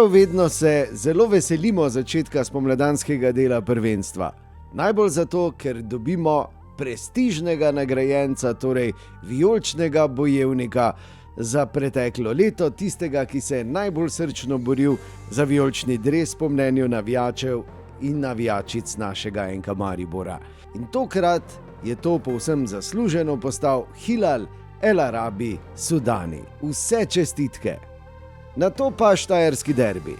Prav vedno se zelo veselimo začetka spomladanskega dela prvenstva. Najbolj zato, ker dobimo prestižnega nagrajenca, torej vijol'čnega bojevnika za preteklo leto, tistega, ki se je najbolj srčno boril za vijol'čni dres po mnenju navijačev in navijačic našega enka Maribora. In tokrat je to povsem zasluženo postal Hilal El Arabi Sudani. Vse čestitke. Nato pa štajerski derbi.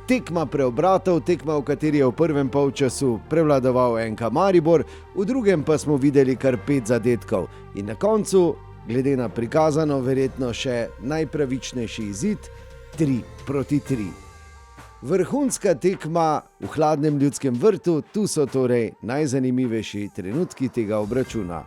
Tekma preobratov, tekma, v kateri je v prvem polčasu prevladoval enka Maribor, v drugem pa smo videli kar 5 zadetkov. In na koncu, glede na prikazano, verjetno še najpravičnejši izid 3-3. Vrhunska tekma v hladnem Ljudskem vrtu, tu so torej najzanimivejši trenutki tega obračuna.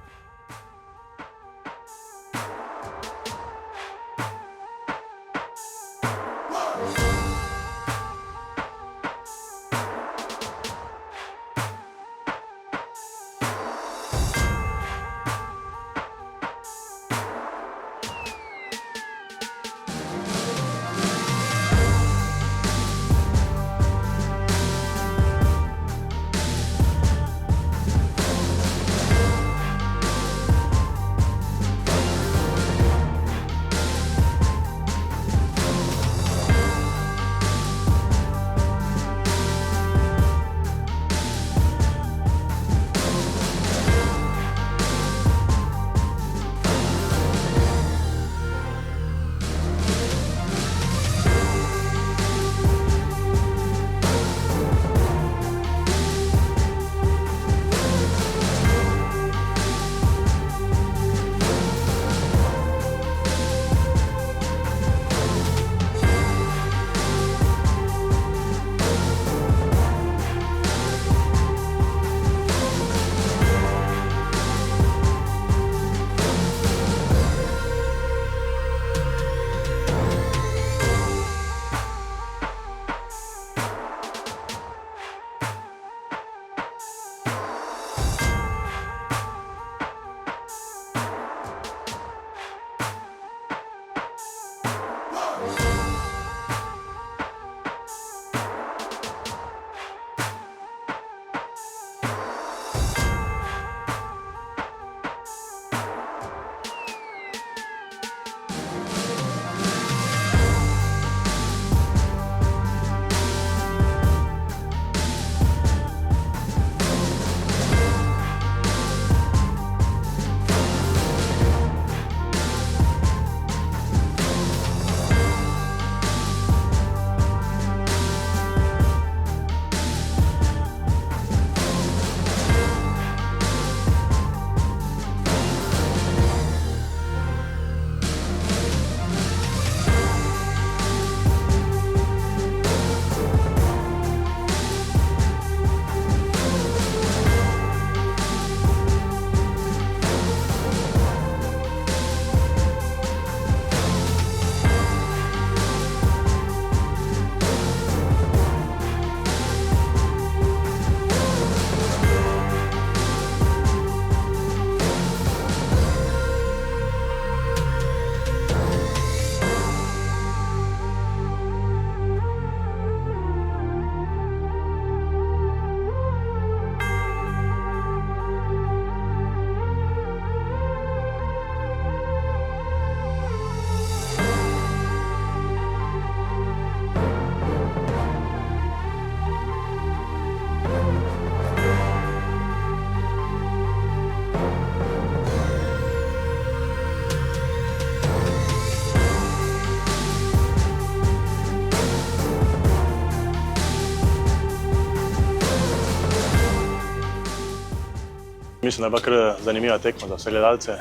Mislim, da je bila kar zanimiva tekma za vse gledalce.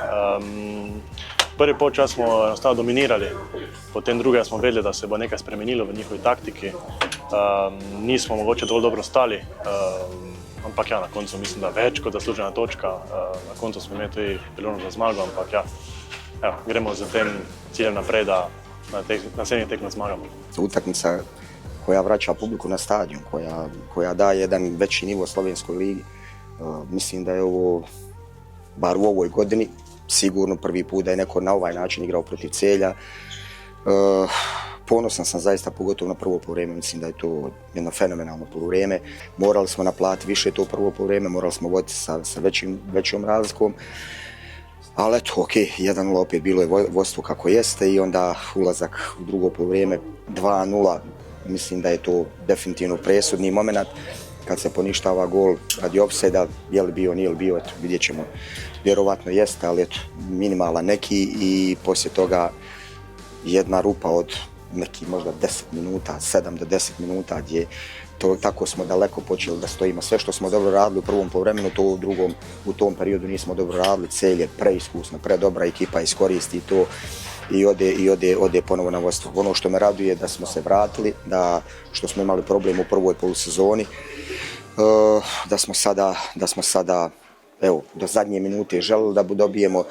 Prvi polčas smo enostavno dominirali, potem drugega smo vedeli, da se bo nekaj spremenilo v njihovi taktiki. Nismo mogoče dovolj dobro stali, ampak ja, na koncu mislim, da več kot zaslužena točka. Na koncu smo imeli tudi priložnost za zmago, ampak ja, evo, gremo z tem ciljem naprej, da na naslednjih tekmah zmagamo. Utakmica koja vraća publiku na stadion, koja daje jedan veći nivo slovenskoj ligi. Mislim da je ovo, bar u ovoj godini, sigurno prvi put da je neko na ovaj način igrao protiv Celja. Ponosan sam zaista, pogotovo na prvo poluvreme, mislim da je to jedno fenomenalno poluvreme. Morali smo naplatiti više to prvo poluvreme, morali smo voditi sa većom razlikom. Ali eto, ok, 1-0 opet bilo je vodstvo kako jeste i onda ulazak u drugo poluvreme 2-0, mislim da je to definitivno presudni moment. Kad se poništava gol radi ofsajda, je li bio, nije li bio, eto, vidjet ćemo. Vjerovatno jeste, ali eto, minimalan neki i poslije toga jedna rupa od neki možda 10 minuta, 7 do 10 minuta gdje tako smo daleko počeli da stojimo. Sve što smo dobro radili u prvom poluvremenu, to u tom periodu nismo dobro radili. Celje preiskusna, predobra ekipa iskoristi to i ode ponovo na vodstvo. Ono što me raduje je da smo se vratili, što smo imali problem u prvoj polusezoni, da smo sada evo, do zadnje minute želeli da dobijemo